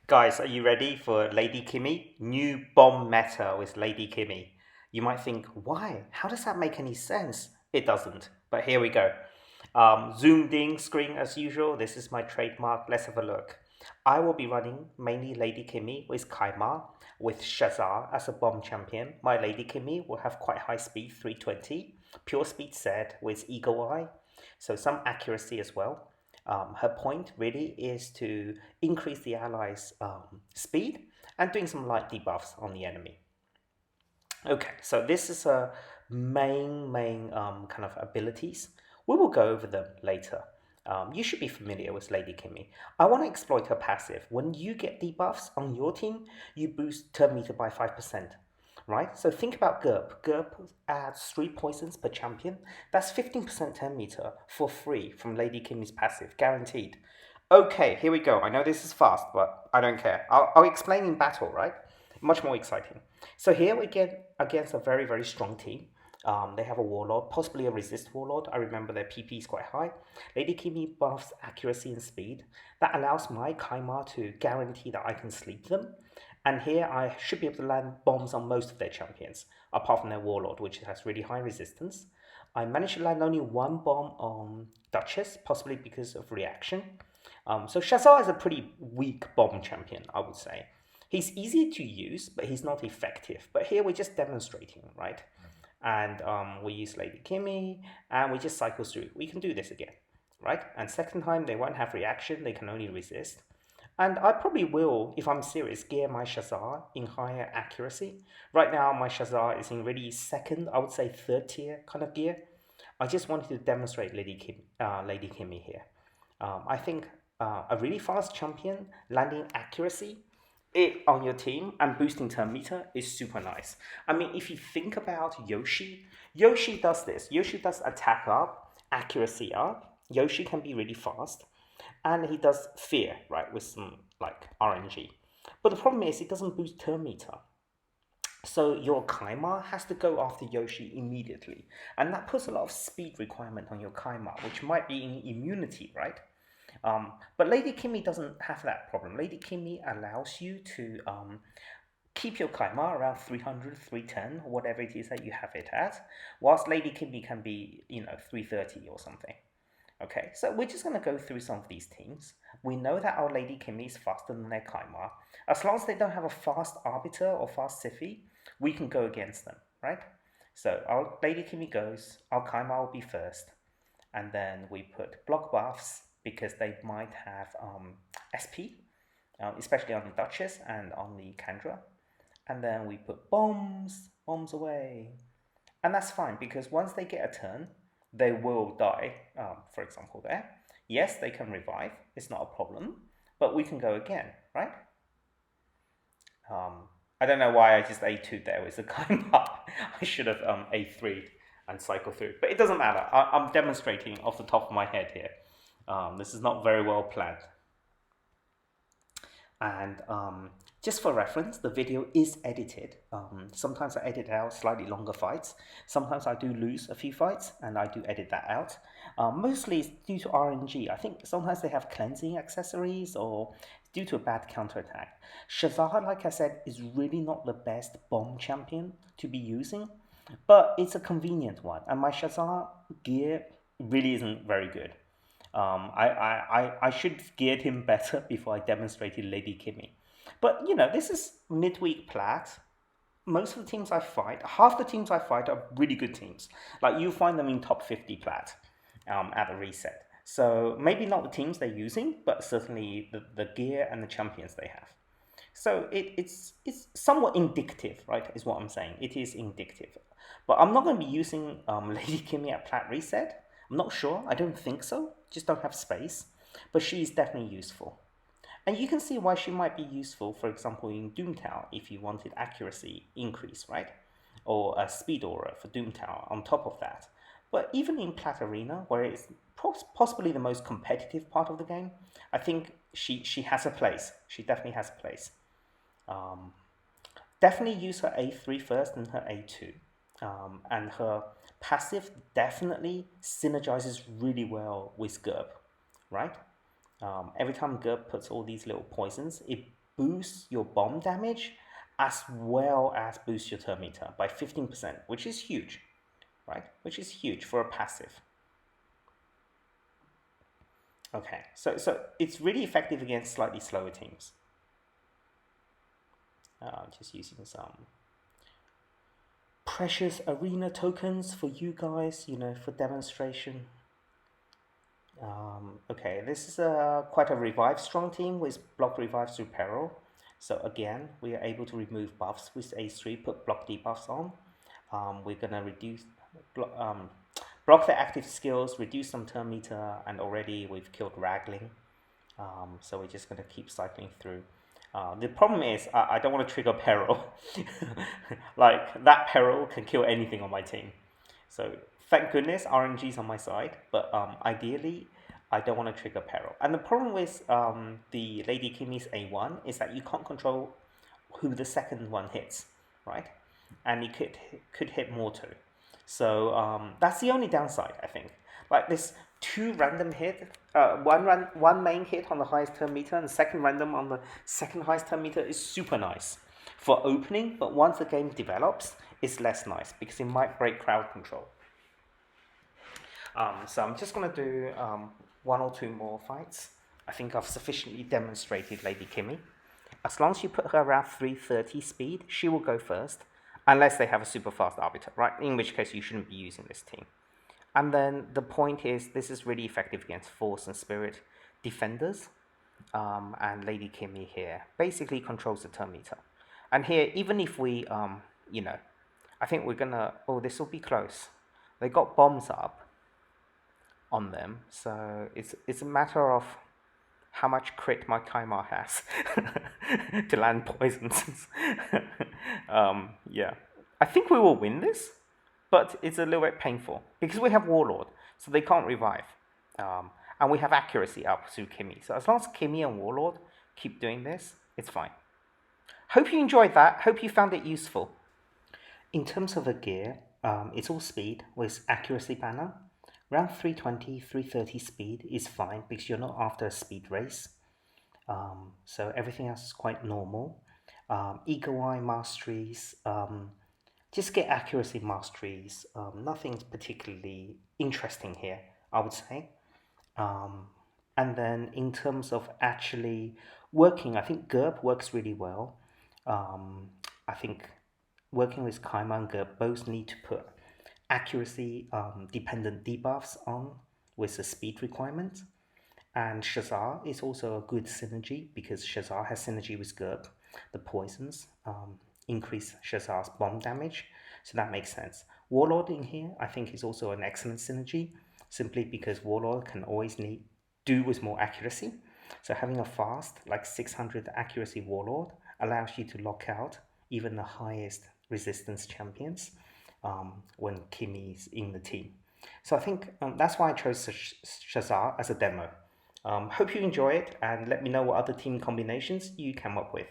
Guys, are you ready for Lady Kimmy? New bomb meta with Lady Kimmy. You might think, why? How does that make any sense? It doesn't, but here we go. Zoomed in screen as usual. This is my trademark. Let's have a look. I will be running mainly Lady Kimmy with Kymar, with Shazar as a bomb champion. My Lady Kimmy will have quite high speed, 320, pure speed set with Eagle Eye, so some accuracy as well. Her point really is to increase the allies' speed and doing some light debuffs on the enemy. Okay, so this is a main kind of abilities. We will go over them later. You should be familiar with Lady Kimmy. I want to exploit her passive. When you get debuffs on your team, you boost turn meter by 5%. Right? So think about Gurp. Gurp adds 3 poisons per champion. That's 15% turn meter for free from Lady Kimmy's passive, guaranteed. Okay, here we go. I know this is fast, but I don't care. I'll explain in battle, right? Much more exciting. So here we get against a very strong team. They have a Warlord, possibly a Resist Warlord. I remember their PP is quite high. Lady Kimmy buffs accuracy and speed. That allows my Kymar to guarantee that I can sleep them. And here I should be able to land bombs on most of their champions, apart from their Warlord, which has really high resistance. I managed to land only one bomb on Duchess, possibly because of reaction. So Shazar is a pretty weak bomb champion, I would say. He's easy to use, but he's not effective. But here we're just demonstrating, right? And we use Lady Kimmy, and we just cycle through. We can do this again, right? And second time, they won't have reaction. They can only resist. And I probably will, if I'm serious, gear my Shazar in higher accuracy. Right now, my Shazar is in really second, I would say third tier kind of gear. I just wanted to demonstrate Lady Kimmy here. I think a really fast champion landing accuracy on your team and boosting turn meter is super nice. I mean, if you think about Yoshi, Yoshi does this. Yoshi does attack up, accuracy up. Yoshi can be really fast, and he does fear, right, with some like RNG. But the problem is it doesn't boost turn meter. So your Kymar has to go after Yoshi immediately, and that puts a lot of speed requirement on your Kymar, which might be in immunity, right? But Lady Kimmy doesn't have that problem. Lady Kimmy allows you to keep your Kymar around 300, 310, or whatever it is that you have it at, whilst Lady Kimmy can be, 330 or something. Okay, so we're just going to go through some of these teams. We know that our Lady Kimmy is faster than their Kymar. As long as they don't have a fast Arbiter or fast Siphi, we can go against them, right? So our Lady Kimmy goes, our Kymar will be first, and then we put block buffs because they might have SP, especially on the Duchess and on the Kendra. And then we put bombs away. And that's fine because once they get a turn, they will die, for example, there. Yes, they can revive, it's not a problem, but we can go again, right? I don't know why I just A2'd there with the climb up. I should have A3'd and cycle through, but it doesn't matter. I'm demonstrating off the top of my head here. This is not very well planned. And just for reference, the video is edited. Sometimes I edit out slightly longer fights. Sometimes I do lose a few fights and I do edit that out. Mostly it's due to RNG. I think sometimes they have cleansing accessories or due to a bad counterattack. Shazar, like I said, is really not the best bomb champion to be using, but it's a convenient one. And my Shazar gear really isn't very good. I should have geared him better before I demonstrated Lady Kimmy. But, this is midweek plat. Most of the teams I fight, half the teams I fight are really good teams. Like, you find them in top 50 plat at a reset. So, maybe not the teams they're using, but certainly the gear and the champions they have. So, it's somewhat indicative, right, is what I'm saying. It is indicative. But I'm not going to be using Lady Kimmy at plat reset. I'm not sure. I don't think so. Just don't have space. But she is definitely useful. And you can see why she might be useful, for example, in Doom Tower, if you wanted accuracy increase, right? Or a speed aura for Doom Tower on top of that. But even in Plat Arena, where it's possibly the most competitive part of the game, I think she has a place. She definitely has a place. Definitely use her A3 first and her A2. And her passive definitely synergizes really well with Gurp, right? Every time Gurp puts all these little poisons, it boost your bomb damage as well as boost your turn meter by 15%, which is huge, right? Which is huge for a passive. Okay, so it's really effective against slightly slower teams. Just using some precious arena tokens for you guys, for demonstration. Okay, this is quite a revive strong team with block revives through peril. So again, we are able to remove buffs with A3, put block debuffs on. We're gonna reduce block the active skills, reduce some turn meter, and already we've killed Ragling. So we're just gonna keep cycling through. The problem is I don't want to trigger peril. Like that peril can kill anything on my team. So thank goodness RNG's on my side, but ideally I don't want to trigger peril. And the problem with the Lady Kimmy's A1 is that you can't control who the second one hits, right? And it could hit more too. So that's the only downside, I think. Like this two random hit, one main hit on the highest turn meter and the second random on the second highest turn meter is super nice for opening, but once the game develops, it's less nice because it might break crowd control. So I'm just going to do one or two more fights. I think I've sufficiently demonstrated Lady Kimmy. As long as you put her around 330 speed, she will go first, unless they have a super fast arbiter, right? In which case you shouldn't be using this team. And then the point is, this is really effective against Force and Spirit defenders. And Lady Kimmy here basically controls the turn meter. And here, even if we, I think we're gonna, oh, this will be close. They got bombs up on them, so it's a matter of how much crit my Kymar has to land poisons. Yeah, I think we will win this, but it's a little bit painful because we have Warlord, so they can't revive, and we have accuracy up through Kimmy. So as long as Kimmy and Warlord keep doing this, it's fine. Hope you enjoyed that. Hope you found it useful. In terms of the gear, it's all speed with accuracy banner. Around 320, 330 speed is fine because you're not after a speed race. So everything else is quite normal. Eagle Eye masteries, just get accuracy masteries. Nothing's particularly interesting here, I would say. And then in terms of actually working, I think Gurp works really well. I think working with Kymar and Gurp both need to put accuracy dependent debuffs on with the speed requirement. And Shazar is also a good synergy because Shazar has synergy with Gurp. The poisons increase Shazar's bomb damage, so that makes sense. Warlord in here I think is also an excellent synergy, simply because Warlord can always do with more accuracy. So having a fast like 600 accuracy Warlord allows you to lock out even the highest resistance champions when Kimmy's in the team. So I think that's why I chose Shazar as a demo. Hope you enjoy it and let me know what other team combinations you come up with.